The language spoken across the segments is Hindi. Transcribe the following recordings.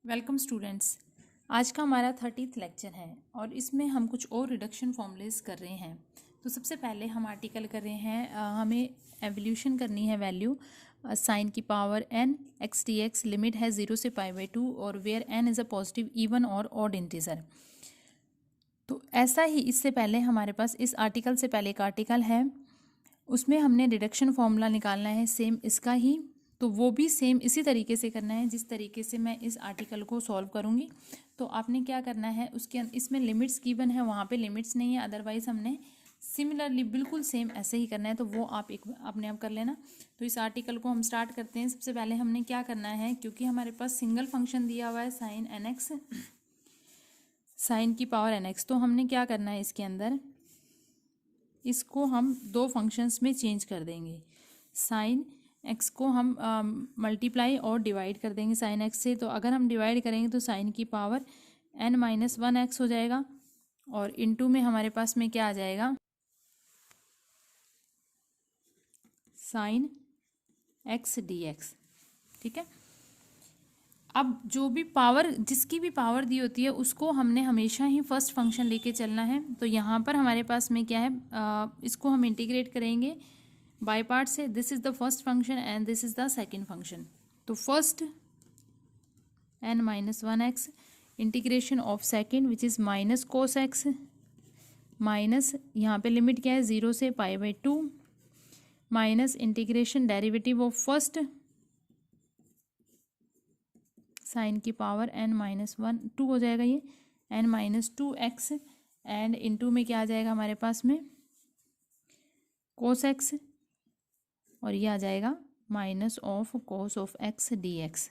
Welcome students. आज का हमारा 30th लेक्चर है और इसमें हम कुछ और रिडक्शन फॉर्मूलेस कर रहे हैं। तो सबसे पहले हम आर्टिकल कर रहे हैं, हमें एवोल्यूशन करनी है वैल्यू साइन की power n x dx, limit है 0 से π/2 और where n is a positive even और ऑड इंटीजर। तो ऐसा ही इससे पहले हमारे पास इस आर्टिकल से पहले एक आर्टिकल है, उसमें हमने रिडक्शन फॉर्मूला निकालना है सेम इसका ही। तो वो भी सेम इसी तरीके से करना है जिस तरीके से मैं इस आर्टिकल को सॉल्व करूँगी। तो आपने क्या करना है, उसके इसमें लिमिट्स गिवन है, वहाँ पे लिमिट्स नहीं है, अदरवाइज़ हमने सिमिलरली बिल्कुल सेम ऐसे ही करना है। तो वो आप एक अपने आप कर लेना। तो इस आर्टिकल को हम स्टार्ट करते हैं। सबसे पहले हमने क्या करना है, क्योंकि हमारे पास सिंगल फंक्शन दिया हुआ है साइन एन एक्स, साइन की पावर एन एक्स, तो हमने क्या करना है इसके अंदर, इसको हम दो फंक्शंस में चेंज कर देंगे। साइन एक्स को हम मल्टीप्लाई और डिवाइड कर देंगे साइन एक्स से। तो अगर हम डिवाइड करेंगे तो साइन की पावर n-1 हो जाएगा और इनटू में हमारे पास में क्या आ जाएगा, साइन एक्स डी एक्स। ठीक है। अब जो भी पावर, जिसकी भी पावर दी होती है उसको हमने हमेशा ही फर्स्ट फंक्शन लेके चलना है। तो यहाँ पर हमारे पास में क्या है, इसको हम इंटीग्रेट करेंगे बाय पार्ट से। This is the first function and this is the second function. तो first n-1 integration of second which is minus cos x, minus यहाँ पे लिमिट क्या है 0 से π/2, minus integration derivative of first sine की पावर n-2 हो जाएगा, ये n-2x एंड इनटू में क्या आ जाएगा हमारे पास में कोस एक्स, और ये आ जाएगा minus of cos of x D x.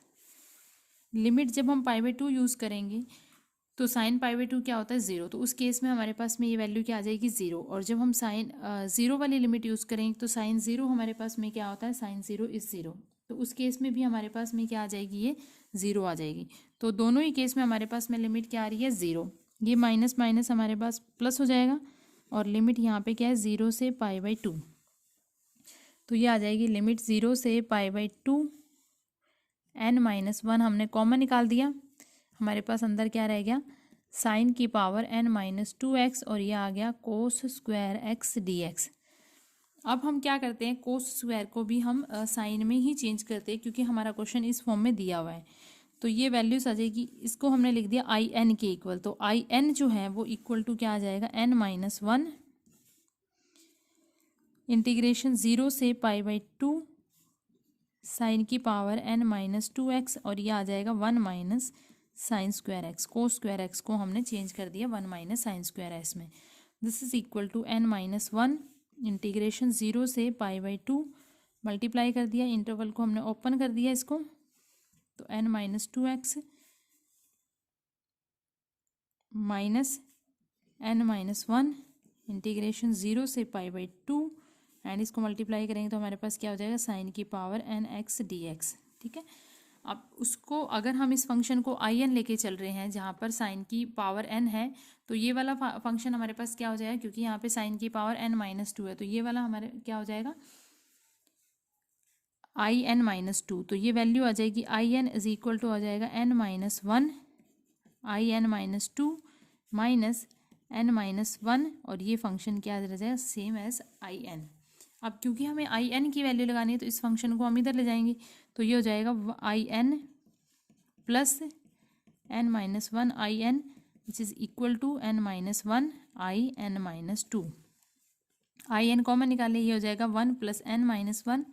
Limit जब हम π/2 यूज़ करेंगे तो साइन π/2 क्या होता है 0, तो उस केस में हमारे पास में ये वैल्यू क्या आ जाएगी 0। और जब हम साइन 0 वाली लिमिट यूज़ करेंगे तो साइन 0 हमारे पास में क्या होता है, साइन 0 इज़ 0। तो उस केस में भी हमारे पास में क्या आ जाएगी, ये 0 आ जाएगी। तो दोनों ही केस में हमारे पास में लिमिट क्या आ रही है 0। ये माइनस माइनस हमारे पास प्लस हो जाएगा और लिमिट यहाँ पे क्या है 0 से π/2। तो ये आ जाएगी लिमिट 0 से π/2, n-1 हमने कॉमन निकाल दिया, हमारे पास अंदर क्या रह गया, साइन की पावर n-2x और ये आ गया कोस स्क्वायर एक्स डी एक्स। अब हम क्या करते हैं, कोस स्क्वायर को भी हम साइन में ही चेंज करते हैं क्योंकि हमारा क्वेश्चन इस फॉर्म में दिया हुआ है। तो ये वैल्यूज आ जाएगी, इसको हमने लिख दिया आई एन के इक्वल। तो आई एन जो है वो इक्वल टू क्या आ जाएगा, n-1 इंटीग्रेशन 0 से π/2 साइन की पावर n-2x और ये आ जाएगा 1 minus sine square X. Cos square X को हमने चेंज कर दिया 1 माइनस साइन स्क्वायर एक्स में। This is equal to n-1 integration 0 से π/2 मल्टीप्लाई कर दिया, इंटरवल को हमने ओपन कर दिया इसको, तो n-2x माइनस n-1 इंटीग्रेशन 0 से π/2 एंड इसको मल्टीप्लाई करेंगे तो हमारे पास क्या हो जाएगा, साइन की पावर n(x) dx। ठीक है। अब उसको अगर हम इस फंक्शन को आई एन लेके चल रहे हैं जहाँ पर साइन की पावर n है, तो ये वाला फंक्शन हमारे पास क्या हो जाएगा, क्योंकि यहाँ पे साइन की पावर n-2 है, तो ये वाला हमारे क्या हो जाएगा in-2। तो ये वैल्यू आ जाएगी I N is equal to आ जाएगा n-1 in-2 माइनस n-1 और ये फंक्शन क्या आ जाएगा, सेम एज आई एन। अब क्योंकि हमें आई एन की वैल्यू लगानी है तो इस फंक्शन को हम इधर ले जाएंगे, तो ये हो जाएगा I N plus n-1 I N which is equal to n-1 I n-2। I N common निकाले, ये हो जाएगा 1 plus n-1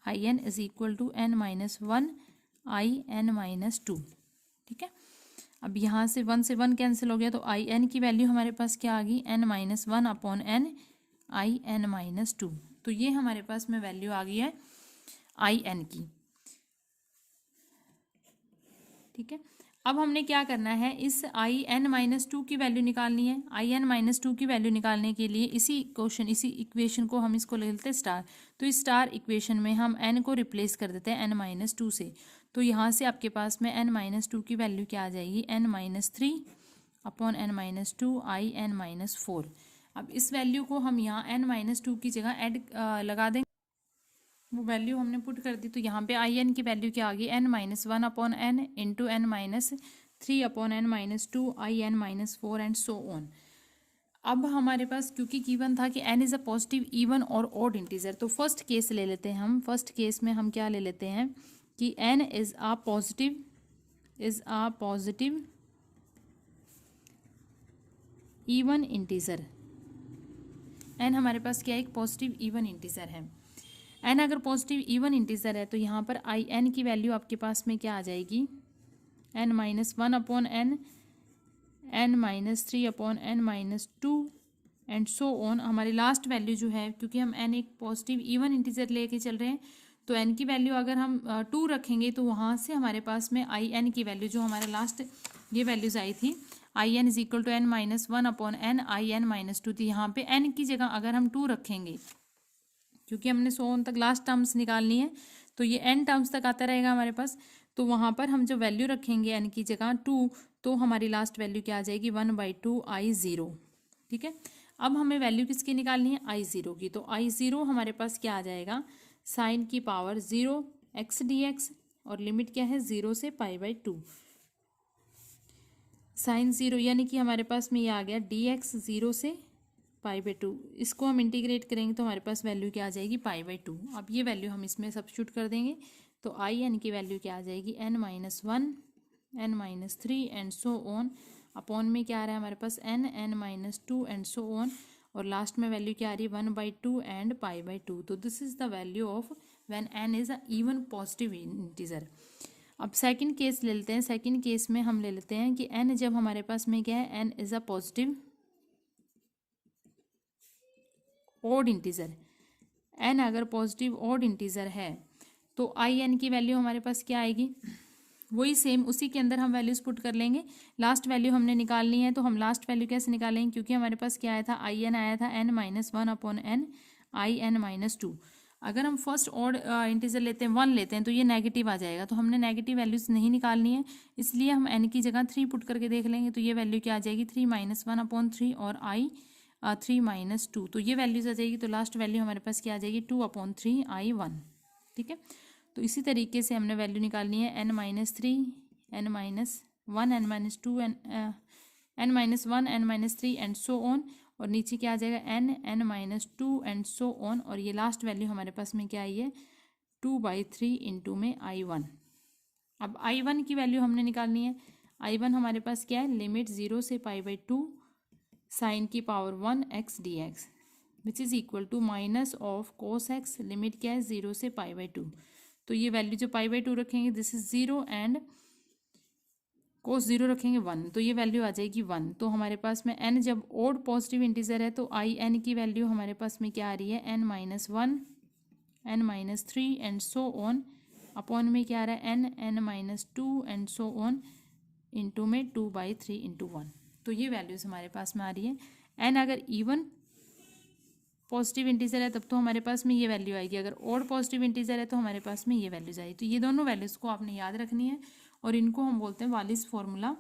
I N is equal to n-1 I n-2। ठीक है। अब यहाँ से 1 से 1 कैंसिल हो गया, तो आई एन की वैल्यू हमारे पास क्या आ गई, n-1 अपॉन n आई n-2। तो ये हमारे पास में वैल्यू आ गई है आई एन की। ठीक है। अब हमने क्या करना है, इस आई n-2 की वैल्यू निकालनी है। आई n-2 की वैल्यू निकालने के लिए इसी इक्वेशन को हम इसको ले लेते हैं स्टार। तो इस स्टार इक्वेशन में हम n को रिप्लेस कर देते हैं n-2 से। तो यहाँ से आपके पास में n-2 की वैल्यू क्या आ जाएगी, n-3 अपॉन n-2 आई n-4। अब इस वैल्यू को हम यहाँ n-2 की जगह ऐड लगा देंगे। वो वैल्यू हमने पुट कर दी। तो यहाँ पे आई एन की वैल्यू क्या आ गई, n minus 1 upon n into n minus 3 upon n minus 2 I n minus 4 and so on. अब हमारे पास क्योंकि गिवन था कि n is a positive even और ऑड इंटीजर, तो फर्स्ट केस ले लेते हैं हम। फर्स्ट केस में हम क्या ले लेते हैं कि n is a positive even integer. n हमारे पास क्या है, एक पॉजिटिव इवन इंटीजर है। n अगर पॉजिटिव इवन इंटीजर है तो यहाँ पर आई n की वैल्यू आपके पास में क्या आ जाएगी, n minus 1 upon n minus 3 upon n minus 2 and so on. हमारी लास्ट वैल्यू जो है, क्योंकि हम n एक पॉजिटिव इवन इंटीजर लेके चल रहे हैं, तो n की वैल्यू अगर हम 2 रखेंगे तो वहाँ से हमारे पास में आई n की वैल्यू जो हमारा लास्ट ये वैल्यूज आई थी, I n is equal to n minus 1 upon n I n minus 2 थी। यहाँ पे n की जगह अगर हम 2 रखेंगे, क्योंकि हमने 100 तक लास्ट टर्म्स निकालनी है, तो ये n टर्म्स तक आता रहेगा हमारे पास। तो वहाँ पर हम जो वैल्यू रखेंगे n की जगह 2, तो हमारी लास्ट वैल्यू क्या आ जाएगी, 1/2 I0। ठीक है, अब हमें वैल्यू किसकी निकालनी है, I0 की। तो I0 हमारे पास क्या आ जाएगा, साइन की पावर 0 x dx, और लिमिट क्या है 0 से π/2 साइन 0, यानी कि हमारे पास में ये आ गया dx 0 से π/2। इसको हम इंटीग्रेट करेंगे तो हमारे पास वैल्यू क्या आ जाएगी, π/2। अब ये वैल्यू हम इसमें सब्स्टिट्यूट कर देंगे, तो आई एन की वैल्यू क्या आ जाएगी, n minus 1 n minus 3 and so on. Upon में क्या आ रहा है हमारे पास, n minus 2 and so on, और लास्ट में वैल्यू क्या आ रही है, 1/2 एंड π/2। तो this is the value of when n is a even positive integer. अब सेकंड केस ले लेते हैं। सेकंड केस में हम ले लेते हैं कि n जब हमारे पास में क्या है, n is a positive odd integer. n अगर पॉजिटिव ऑड इंटीजर है तो आई n की वैल्यू हमारे पास क्या आएगी, वही सेम उसी के अंदर हम वैल्यूज पुट कर लेंगे। लास्ट वैल्यू हमने निकालनी है, तो हम लास्ट वैल्यू कैसे निकालेंगे, क्योंकि हमारे पास क्या आया था, आई एन आया था n minus 1 upon n I n minus 2। अगर हम फर्स्ट ऑड इंटीजर लेते हैं, 1 लेते हैं, तो ये नेगेटिव आ जाएगा, तो हमने नेगेटिव वैल्यूज नहीं निकालनी है, इसलिए हम n की जगह 3 पुट करके देख लेंगे। तो ये वैल्यू क्या आ जाएगी, 3 माइनस 1 अपॉन 3 और आई 3 माइनस 2, तो ये वैल्यूज आ जाएगी। तो लास्ट वैल्यू हमारे पास क्या आ जाएगी, 2/3 I1। ठीक है, तो इसी तरीके से हमने वैल्यू निकालनी है n minus 3 n minus 1 n minus 2 n minus 1 n minus 3 and so on, और नीचे क्या आ जाएगा, n minus 2 and so on, और ये लास्ट वैल्यू हमारे पास में क्या आई है, 2/3 इंटू में I1। अब I1 की वैल्यू हमने निकालनी है। I1 हमारे पास क्या है, लिमिट 0 से π/2 साइन की power 1 x dx which is equal to minus of cos x, limit क्या है 0 से π/2। तो ये वैल्यू जो π/2 रखेंगे, दिस इज 0 एंड कोस 0 रखेंगे 1, तो ये वैल्यू आ जाएगी 1। तो हमारे पास में n जब ओड पॉजिटिव इंटीजर है, तो आई n की वैल्यू हमारे पास में क्या आ रही है, n minus 1 n minus 3 and so on. Upon में क्या आ रहा है, n minus 2 and so on, into में 2/3 इंटू 1। तो ये वैल्यूज हमारे पास में आ रही है। n अगर इवन पॉजिटिव इंटीजर है तब तो हमारे पास में ये वैल्यू आएगी, अगर ऑड पॉजिटिव इंटीजर है तो हमारे पास में ये वैल्यूज आएगी। तो ये दोनों वैल्यूज को आपने याद रखनी है, और इनको हम बोलते हैं वालिस फॉर्मूला।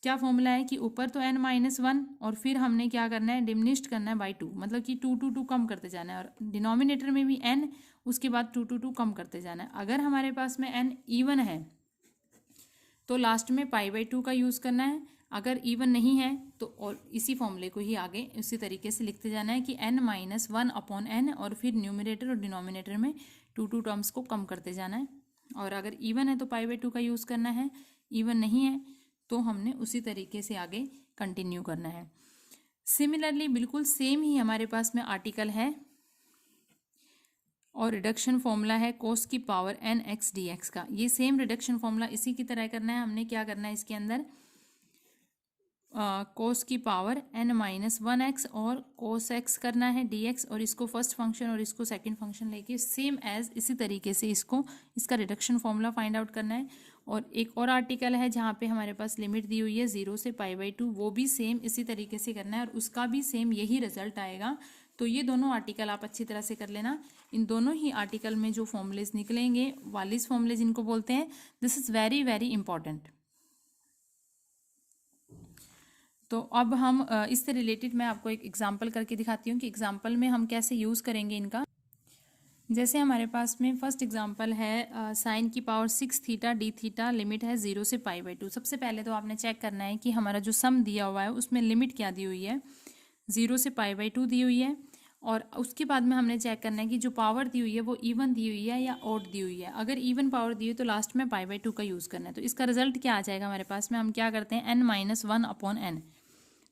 क्या फॉर्मूला है कि ऊपर तो n माइनस 1, और फिर हमने क्या करना है, डिमिनिश्ड करना है बाई 2, मतलब कि 2 to 2 कम करते जाना है, और डिनोमिनेटर में भी n, उसके बाद 2 to 2 कम करते जाना है। अगर हमारे पास में n इवन है तो लास्ट में π/2 का यूज़ करना है, अगर इवन नहीं है तो और इसी फॉर्मूले को ही आगे उसी तरीके से लिखते जाना है कि n माइनस 1 अपॉन n, और फिर न्यूमरेटर और डिनोमिनेटर में 2 टर्म्स को कम करते जाना है। और अगर इवन है तो π/2 का यूज़ करना है, इवन नहीं है तो हमने उसी तरीके से आगे कंटिन्यू करना है। सिमिलरली बिल्कुल सेम ही हमारे पास में आर्टिकल है और रिडक्शन फॉर्मूला है कोस की पावर n x dx का। ये सेम रिडक्शन फॉर्मूला इसी की तरह करना है। हमने क्या करना है, इसके अंदर कोस की पावर n माइनस 1x और कोस x करना है dx, और इसको फर्स्ट फंक्शन और इसको सेकंड फंक्शन लेके सेम एज इसी तरीके से इसको इसका रिडक्शन फॉर्मूला फाइंड आउट करना है। और एक और आर्टिकल है जहाँ पे हमारे पास लिमिट दी हुई है 0 से π/2, वो भी सेम इसी तरीके से करना है और उसका भी सेम यही रिजल्ट आएगा। तो ये दोनों आर्टिकल आप अच्छी तरह से कर लेना। इन दोनों ही आर्टिकल में जो फॉर्मूलेज निकलेंगे, वालिस फॉर्मूलेज इनको बोलते हैं, this is very very important. तो अब हम इससे रिलेटेड मैं आपको एक एग्जांपल करके दिखाती हूँ कि एग्जांपल में हम कैसे यूज़ करेंगे इनका। जैसे हमारे पास में फर्स्ट एग्जांपल है साइन की power 6 theta D theta, limit है 0 से π/2। सबसे पहले तो आपने चेक करना है कि हमारा जो सम दिया हुआ है उसमें लिमिट क्या दी हुई है, 0 से π/2 दी हुई है। और उसके बाद में हमने चेक करना है कि जो पावर दी हुई है वो इवन दी हुई है या ऑड दी हुई है। अगर इवन पावर दी हुई तो लास्ट में π/2 का यूज़ करना है। तो इसका रिजल्ट क्या आ जाएगा हमारे पास में, हम क्या करते हैं n-1/n।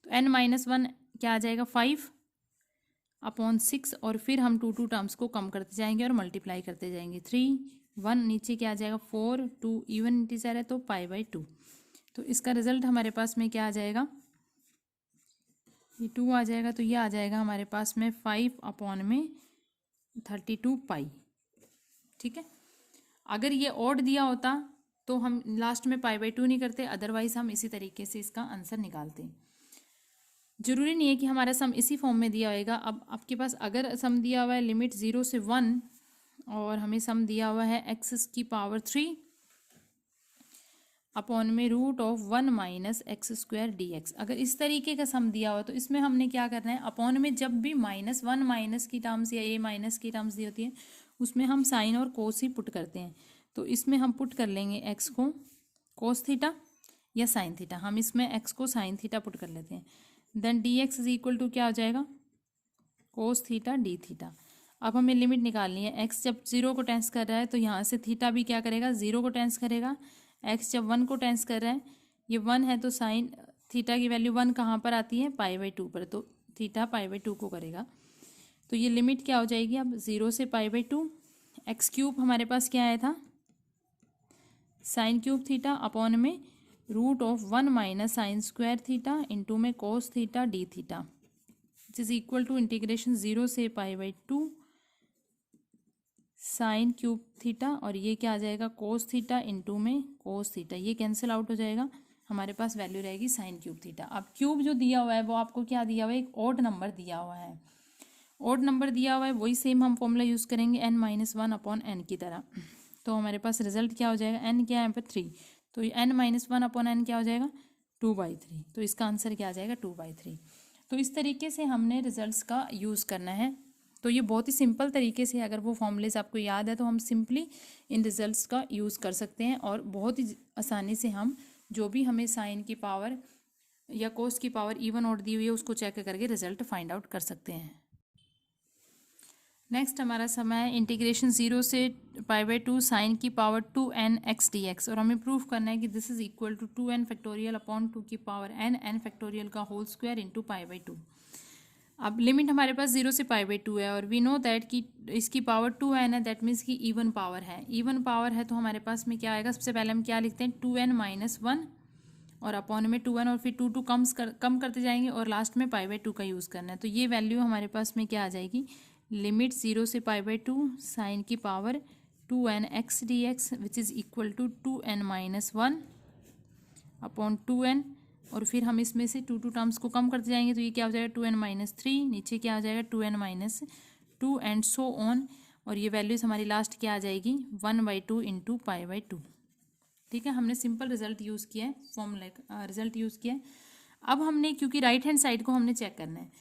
तो n-1 क्या आ जाएगा 5/6, और फिर हम 2 टर्म्स को कम करते जाएंगे और मल्टीप्लाई करते जाएंगे। 3 1 नीचे क्या आ जाएगा 4 2 इवन इंटीजर है तो π/2। तो इसका रिजल्ट हमारे पास में क्या आ जाएगा, ये 2 आ जाएगा। तो ये आ जाएगा हमारे पास में 5/32 पाई। ठीक है, अगर ये ऑड दिया होता तो हम लास्ट में π/2 नहीं करते, अदरवाइज हम इसी तरीके से इसका आंसर निकालते हैं। जरूरी नहीं है कि हमारा सम इसी फॉर्म में दिया होएगा। अब आपके पास अगर सम दिया हुआ है लिमिट 0 से 1 और हमें सम दिया हुआ है x⁻³ अपॉन में √1 - x² dx। अगर इस तरीके का सम दिया हुआ तो इसमें हमने क्या करना है, अपॉन में जब भी -1 माइनस की टर्म्स या a माइनस की टर्म्स दी होती है उसमें हम साइन और कोस ही पुट करते हैं। तो इसमें हम पुट कर लेंगे x को कोस थीटा या साइन थीटा। हम इसमें x को साइन थीटा पुट कर लेते हैं। Then dx is equal to क्या हो जाएगा, कोस थीटा डी थीटा। अब हमें लिमिट निकालनी है, x जब 0 को टेंस कर रहा है तो यहाँ से थीटा भी क्या करेगा 0 को टेंस करेगा। x जब 1 को टेंस कर रहा है, ये 1 है तो साइन थीटा की वैल्यू 1 कहाँ पर आती है π/2 पर, तो थीटा π/2 को करेगा। तो ये लिमिट क्या हो जाएगी अब 0 से π/2। x³ हमारे पास क्या आया था sin³ थीटा अपॉन में √1 - sin² थीटा इंटू में cos theta D theta, which is equal to integration 0 से π/2 sin³ थीटा, और ये क्या आ जाएगा कोस थीटा इंटू में कोस थीटा। ये कैंसिल आउट हो जाएगा, हमारे पास वैल्यू रहेगी sin³ थीटा। अब क्यूब जो दिया हुआ है वो आपको क्या दिया हुआ है, एक ऑड नंबर दिया हुआ है। ऑड नंबर दिया हुआ है वही सेम हम फॉर्मूला यूज़ करेंगे n-1/n की तरह। तो हमारे पास रिजल्ट क्या हो जाएगा, n क्या है यहाँ पर 3, तो n-1/n क्या हो जाएगा 2/3। तो इसका आंसर क्या आ जाएगा 2/3। तो इस तरीके से हमने रिजल्ट्स का यूज़ करना है। तो ये बहुत ही सिंपल तरीके से, अगर वो फॉर्मूलेस आपको याद है तो हम सिंपली इन रिजल्ट्स का यूज़ कर सकते हैं और बहुत ही आसानी से हम जो भी हमें साइन की पावर या कोस की पावर इवन ऑड दी हुई है उसको चेक करके रिजल्ट फाइंड आउट कर सकते हैं। नेक्स्ट हमारा समय है इंटीग्रेशन 0 से π/2 साइन की पावर 2n x dx, और हमें प्रूफ करना है कि this is equal to 2n factorial upon 2 की पावर n फैक्टोरियल का होल स्क्वायर इंटू π/2। अब लिमिट हमारे पास 0 से π/2 है और वी नो दैट कि इसकी पावर 2n है, दैट मीन्स कि इवन पावर है। इवन पावर है तो हमारे पास में क्या आएगा, सबसे पहले हम क्या लिखते हैं 2n - 1 और अपॉन में 2n और फिर 2 कम करते जाएंगे और लास्ट में π/2 का यूज़ करना है। तो ये वैल्यू हमारे पास में क्या आ जाएगी, लिमिट 0 से π/2 साइन की power 2n x dx which is equal to 2n - 1 upon 2n, और फिर हम इसमें से 2 टर्म्स को कम करते जाएंगे तो ये क्या हो जाएगा 2n - 3, नीचे क्या हो जाएगा 2n - 2 एंड सो ऑन, और ये वैल्यूज हमारी लास्ट क्या आ जाएगी 1/2 इंटू π/2। ठीक है, हमने सिंपल रिजल्ट यूज़ किया है, फॉर्मूला रिजल्ट यूज़ किया है। अब हमने क्योंकि राइट हैंड साइड को हमने चेक करना है,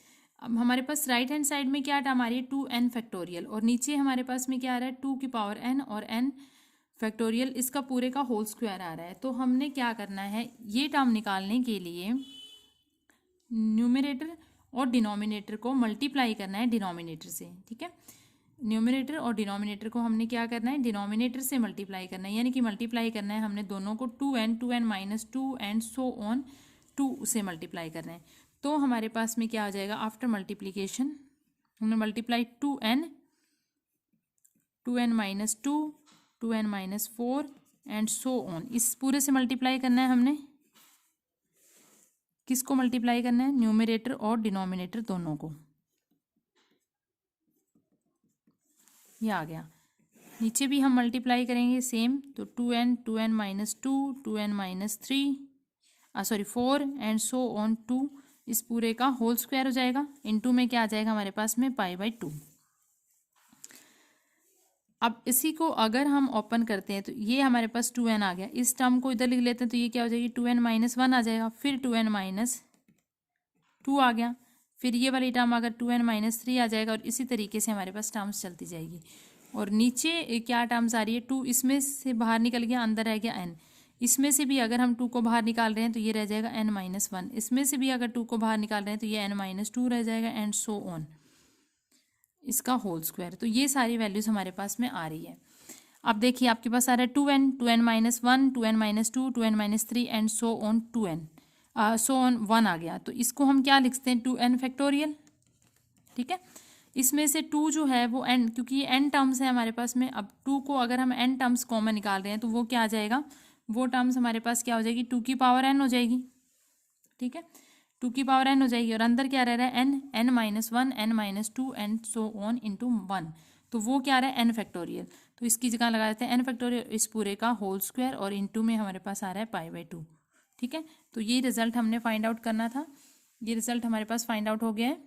अब हमारे पास राइट हैंड साइड में क्या टर्म आ रही है 2n फैक्टोरियल, और नीचे हमारे पास में क्या आ रहा है 2 की पावर n और n फैक्टोरियल, इसका पूरे का होल स्क्वायर आ रहा है। तो हमने क्या करना है, ये टर्म निकालने के लिए न्यूमरेटर और डिनोमिनेटर को मल्टीप्लाई करना है डिनोमिनेटर से। ठीक है, न्यूमरेटर और डिनोमिनेटर को हमने क्या करना है, डिनोमिनेटर से मल्टीप्लाई करना है, यानी कि मल्टीप्लाई करना है हमने दोनों को 2n - 2 एंड सो ऑन 2 से मल्टीप्लाई करना है। तो हमारे पास में क्या आ जाएगा, आफ्टर मल्टीप्लीकेशन हमने multiply 2n - 2, 2n - 4 and so on, इस पूरे से मल्टीप्लाई करना है हमने। किसको मल्टीप्लाई करना है, न्यूमरेटर और डिनोमिनेटर दोनों को। ये आ गया, नीचे भी हम मल्टीप्लाई करेंगे सेम, तो 2n - 2, 2n - 3 4 and so on 2, इस पूरे का होल स्क्वायर हो जाएगा। इनटू में क्या आ जाएगा हमारे पास में π/2। अब इसी को अगर हम ओपन करते हैं तो ये हमारे पास 2n आ गया, इस टर्म को इधर लिख लेते हैं तो ये क्या हो जाएगी 2n - 1 आ जाएगा, फिर 2n - 2 आ गया, फिर ये वाली टर्म अगर 2n - 3 आ जाएगा, और इसी तरीके से हमारे पास टर्म्स चलती जाएगी। और नीचे क्या टर्म्स आ रही है, 2 इसमें से बाहर निकल गया, अंदर रह गया n। इसमें से भी अगर हम 2 को बाहर निकाल रहे हैं तो ये रह जाएगा n-1। इसमें से भी अगर 2 को बाहर निकाल रहे हैं तो ये n-2 रह जाएगा, एंड सो ऑन, इसका होल स्क्वायर। तो ये सारी वैल्यूज हमारे पास में आ रही है। अब देखिए आपके पास आ रहा है 2n, 2n-1, 2n-2, 2n-3 and so on 2n, so on 1 आ गया। तो इसको हम क्या लिखते हैं, 2n फैक्टोरियल। ठीक है, इसमें से 2 जो है वो n, क्योंकि ये n टर्म्स है हमारे पास में। अब 2 को अगर हम n टर्म्स कॉमन निकाल रहे हैं तो वो क्या आ जाएगा, वो टर्म्स हमारे पास क्या हो जाएगी, 2 की पावर n हो जाएगी। ठीक है, 2 की पावर n हो जाएगी, और अंदर क्या रह रहा है, n, n-1, n-2 and so on into 1। तो वो क्या रहा है, n फैक्टोरियल। तो इसकी जगह लगा देते हैं n फैक्टोरियल, इस पूरे का होल स्क्वायर, और इंटू में हमारे पास आ रहा है π/2। ठीक है, तो ये रिजल्ट हमने फाइंड आउट करना था, ये रिजल्ट हमारे पास फाइंड आउट हो गया है।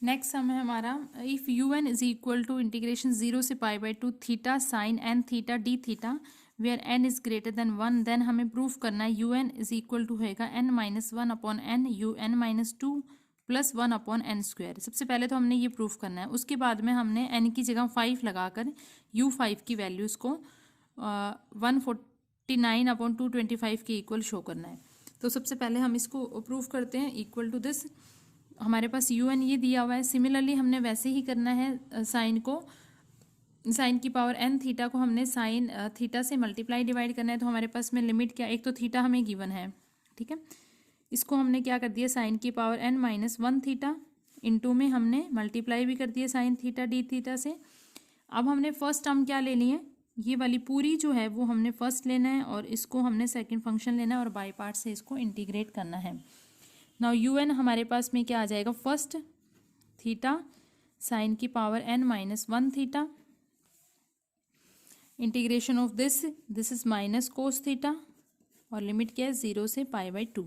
नेक्स्ट सम है हमारा, if un is equal to integration 0 से π/2 theta sine n theta D theta where n is greater than 1, then हमें प्रूफ करना है un इज इक्वल टू होएगा n-1 upon n un-2 plus 1 upon n square. सबसे पहले तो हमने ये प्रूफ करना है, उसके बाद में हमने n की जगह 5 लगाकर u5 की वैल्यूज़ को 149 अपॉन 225 के इक्वल शो करना है। तो सबसे पहले हम इसको प्रूफ करते हैं, इक्वल टू दिस हमारे पास un ये दिया हुआ है। सिमिलरली हमने वैसे ही करना है, साइन को, साइन की पावर n थीटा को हमने साइन थीटा से मल्टीप्लाई डिवाइड करना है। तो हमारे पास में लिमिट क्या, एक तो थीटा हमें गिवन है, ठीक है, इसको हमने क्या कर दिया, साइन की पावर n-1 थीटा इंटू में हमने मल्टीप्लाई भी कर दिया साइन थीटा डी थीटा से। अब हमने फर्स्ट टर्म क्या ले ली है, ये वाली पूरी जो है वो हमने फर्स्ट लेना है, और इसको हमने सेकंड फंक्शन लेना है, और बाई पार्ट से इसको इंटीग्रेट करना है। नाउ un हमारे पास में क्या आ जाएगा, फर्स्ट थीटा साइन की power n-1 theta integration of this is minus cos theta, और लिमिट क्या है 0 से π/2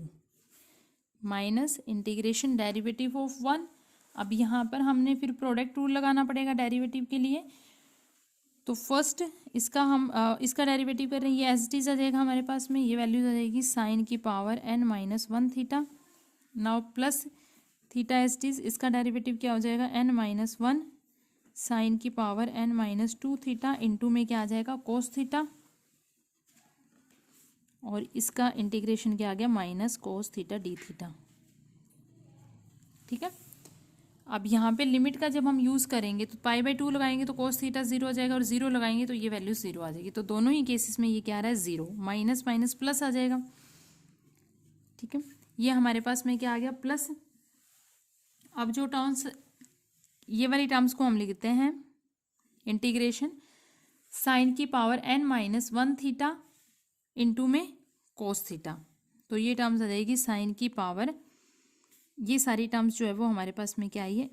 माइनस इंटीग्रेशन डेरिवेटिव ऑफ 1। अब यहाँ पर हमने फिर प्रोडक्ट रूल लगाना पड़ेगा डेरिवेटिव के लिए। तो फर्स्ट इसका हम इसका डेरिवेटिव कर रहे हैं, ये एज इट इज आ जाएगा हमारे पास में, ये वैल्यूज आ जाएगी साइन की power n-1 theta, now plus theta as it is, इसका डेरिवेटिव क्या हो जाएगा, n-1 साइन की पावर n-2 थीटा इंटू में क्या आ जाएगा, कोस थीटा, और इसका इंटीग्रेशन क्या आ गया, minus cos theta D theta. ठीक है, अब यहाँ पे लिमिट का जब हम यूज़ करेंगे तो π/2 लगाएंगे तो कोस थीटा 0 आ जाएगा, और 0 लगाएंगे तो ये वैल्यू 0 आ जाएगी। तो दोनों ही केसेस में ये क्या आ रहा है, 0, माइनस माइनस प्लस आ जाएगा। ठीक है, ये हमारे पास में क्या आ गया, प्लस। अब जो टर्म्स, ये वाली टर्म्स को हम लिखते हैं इंटीग्रेशन साइन की पावर n-1 थीटा इंटू में कोस थीटा। तो ये टर्म्स आ जाएगी साइन की पावर, ये सारी टर्म्स जो है वो हमारे पास में क्या आई है,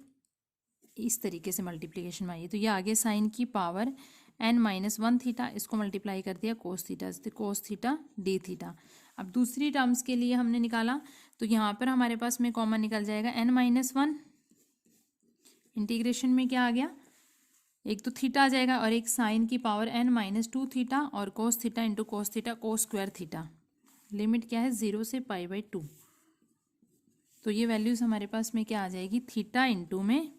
इस तरीके से मल्टीप्लिकेशन में आई है। तो ये आगे साइन की पावर n-1 थीटा, इसको मल्टीप्लाई कर दिया कोस थीटा से, कोस थीटा डी थीटा। अब दूसरी टर्म्स के लिए हमने निकाला, तो यहाँ पर हमारे पास में कॉमन निकल जाएगा n-1, इंटीग्रेशन में क्या आ गया, एक तो थीटा आ जाएगा, और एक साइन की पावर n-2 थीटा, और cos theta into cos theta cos square theta, limit क्या है 0 से π/2। तो ये वैल्यूज़ हमारे पास में क्या आ जाएगी, थीटा इंटू में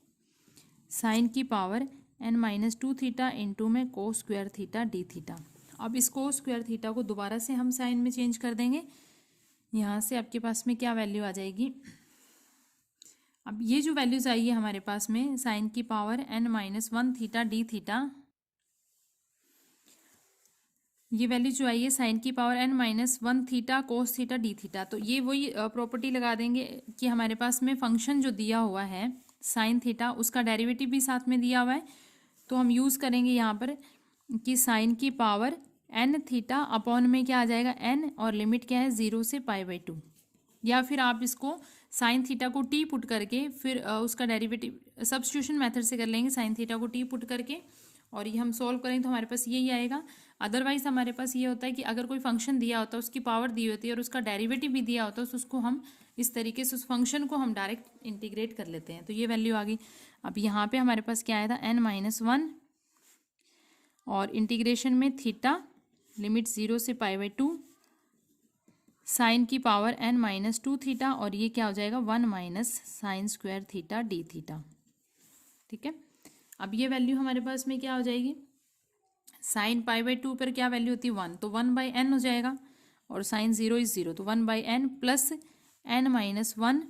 साइन की पावर n-2 थीटा इंटू में cos square theta D theta. अब इस कोस स्क्वायर थीटा को दोबारा से हम साइन में चेंज कर देंगे, यहाँ से आपके पास में क्या वैल्यू आ जाएगी। अब ये जो वैल्यूज़ आई है हमारे पास में साइन की power n-1 theta D theta, ये वैल्यू जो आई है साइन की power n-1 theta cos theta D theta. तो ये वही प्रॉपर्टी लगा देंगे कि हमारे पास में फंक्शन जो दिया हुआ है साइन थीटा, उसका डेरिवेटिव भी साथ में दिया हुआ है। तो हम यूज़ करेंगे यहाँ पर कि साइन की पावर n थीटा अपॉन में क्या आ जाएगा n, और लिमिट क्या है 0 से π/2। या फिर आप इसको साइन थीटा को t पुट करके फिर उसका डेरिवेटिव सब्स्टिट्यूशन मेथड से कर लेंगे, साइन थीटा को t पुट करके, और ये हम सॉल्व करेंगे तो हमारे पास यही आएगा। अदरवाइज हमारे पास ये होता है कि अगर कोई फंक्शन दिया होता है, उसकी पावर दी होती है और उसका डेरिवेटिव भी दिया होता है, तो उसको हम इस तरीके से उस फंक्शन को हम डायरेक्ट इंटीग्रेट कर लेते हैं। तो ये वैल्यू आ गई। अब यहाँ पे हमारे पास क्या आया था, n-1, और इंटीग्रेशन में थीटा लिमिट 0 से π/2 साइन की पावर n-2 थीटा, और ये क्या हो जाएगा 1 minus sine square theta D theta. ठीक है, अब ये वैल्यू हमारे पास में क्या हो जाएगी, साइन पाई बाई 2 पर क्या वैल्यू होती है 1, तो 1/n हो जाएगा, और साइन 0 इज 0, तो 1/n plus n minus 1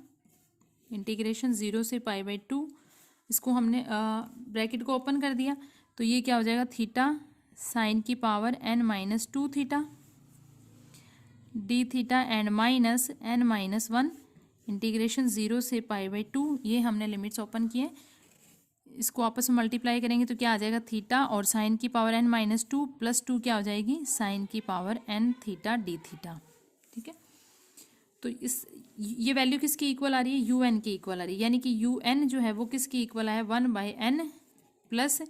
integration 0 से पाई बाई 2, इसको हमने ब्रैकेट को ओपन कर दिया, तो ये क्या हो जाएगा थीटा साइन की power n minus 2 theta D theta and minus n minus 1 integration 0 से पाई बाई 2, ये हमने लिमिट्स ओपन किए, इसको आपस में मल्टीप्लाई करेंगे तो क्या आ जाएगा थीटा और साइन की पावर n माइनस 2 प्लस 2 क्या हो जाएगी साइन की power n theta D theta. ठीक है, तो ये वैल्यू किसकी इक्वल आ रही है, यू एन की इक्वल आ रही है, यानी कि यू एन जो है वो किसकी इक्वल है 1/n प्लस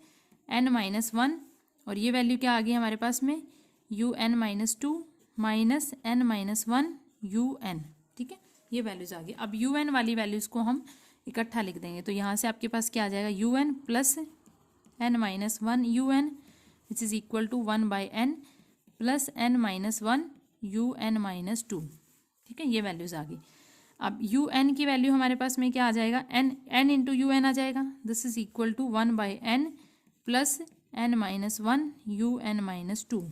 n माइनस 1, और ये वैल्यू क्या आ गई हमारे पास में U N minus 2 minus n minus 1 U N. ठीक है, ये वैल्यूज आ गई। अब यू एन वाली वैल्यूज को हम इकट्ठा लिख देंगे, तो यहाँ से आपके पास क्या आ जाएगा U N plus n minus 1 U N which is equal to 1/n plus n minus 1 U N minus 2। ठीक है, ये वैल्यूज आ गई। अब यू एन की वैल्यू हमारे पास में क्या आ जाएगा n इंटू यू एन आ जाएगा, this is equal to 1/n plus n minus 1 U N minus 2।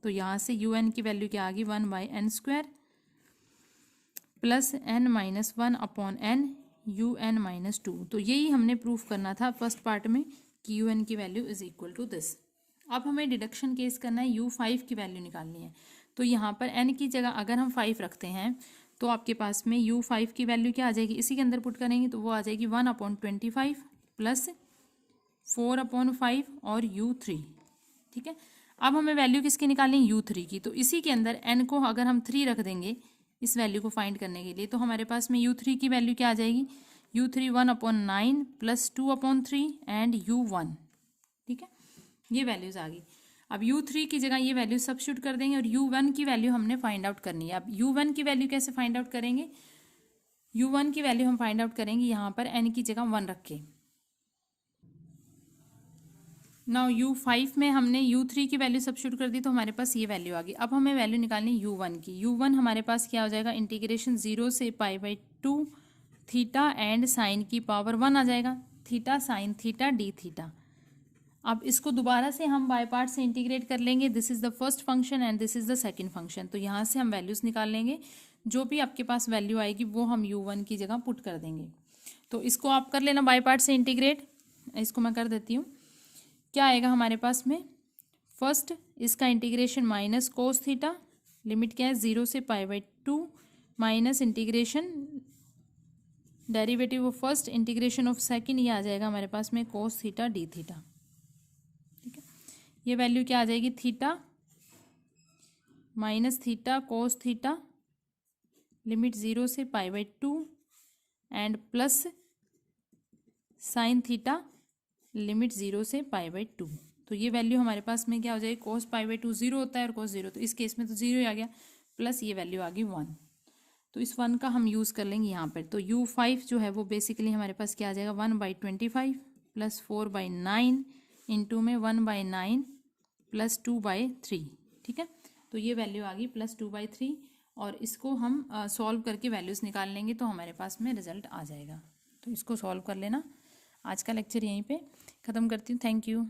तो यहाँ से यू एन की वैल्यू क्या आ गई 1/n square plus n minus 1 upon n U N minus 2। तो यही हमने प्रूफ करना था फर्स्ट पार्ट में कि यू एन की value is equal to this. अब हमें डिडक्शन केस करना है, u5 की वैल्यू निकालनी है, तो यहाँ पर n की जगह अगर हम 5 रखते हैं तो आपके पास में u5 की वैल्यू क्या आ जाएगी, इसी के अंदर पुट करेंगे तो वो आ जाएगी 1/25 प्लस 4/5 और u3। ठीक है, अब हमें वैल्यू किसकी निकालनी है u3 की, तो इसी के अंदर n को अगर हम 3 रख देंगे इस वैल्यू को फाइंड करने के लिए, तो हमारे पास में u3 की वैल्यू क्या आ जाएगी u3 1/9 प्लस 2/3 एंड u1। ठीक है, ये वैल्यूज आ गई। अब u3 की जगह ये वैल्यू सब्स्टिट्यूट कर देंगे और u1 की वैल्यू हमने फाइंड आउट करनी है। अब u1 की वैल्यू कैसे फाइंड आउट करेंगे, u1 की वैल्यू हम फाइंड आउट करेंगे यहाँ पर n की जगह 1 रख के। नाउ u5 में हमने u3 की वैल्यू सब्स्टिट्यूट कर दी तो हमारे पास ये वैल्यू आ गई। अब हमें वैल्यू निकालनी u1 की, u1 हमारे पास क्या हो जाएगा इंटीग्रेशन 0 से pi by 2 theta and sine की पावर 1 आ जाएगा, theta sine theta D theta. अब इसको दोबारा से हम बाय पार्ट से इंटीग्रेट कर लेंगे, this is the first function and this is the second function, तो यहाँ से हम वैल्यूज निकाल लेंगे, जो भी आपके पास वैल्यू आएगी वो हम u1 की जगह पुट कर देंगे। तो इसको आप कर लेना बाय पार्ट से इंटीग्रेट, इसको मैं कर देती हूँ। क्या आएगा हमारे पास में, फर्स्ट इसका integration minus cos theta, limit क्या है 0 से pi by 2 minus integration derivative of first integration of second, ये आ जाएगा हमारे पास में कोस थीटा डी थीटा। ठीक है, ये वैल्यू क्या आ जाएगी theta minus theta cos theta limit 0 से pi by 2 and plus sine theta limit 0 से पाई बाई 2। तो ये वैल्यू हमारे पास में क्या हो जाएगी कोस पाई बाई 2 0 होता है और कोस 0, तो इस केस में तो 0 ही आ गया, प्लस ये वैल्यू आ गई 1, तो इस 1 का हम यूज़ कर लेंगे यहाँ पर। तो u5 जो है वो बेसिकली हमारे पास क्या आ जाएगा 1/25 प्लस 4/9 इंटू में 1/9 प्लस 2/3। ठीक है, तो ये वैल्यू आ गई प्लस 2/3, और इसको हम सॉल्व करके वैल्यूज़ निकाल लेंगे तो हमारे पास में रिजल्ट आ जाएगा। तो इसको सॉल्व कर लेना। आज का लेक्चर यहीं पे ख़त्म करती हूँ, थैंक यू।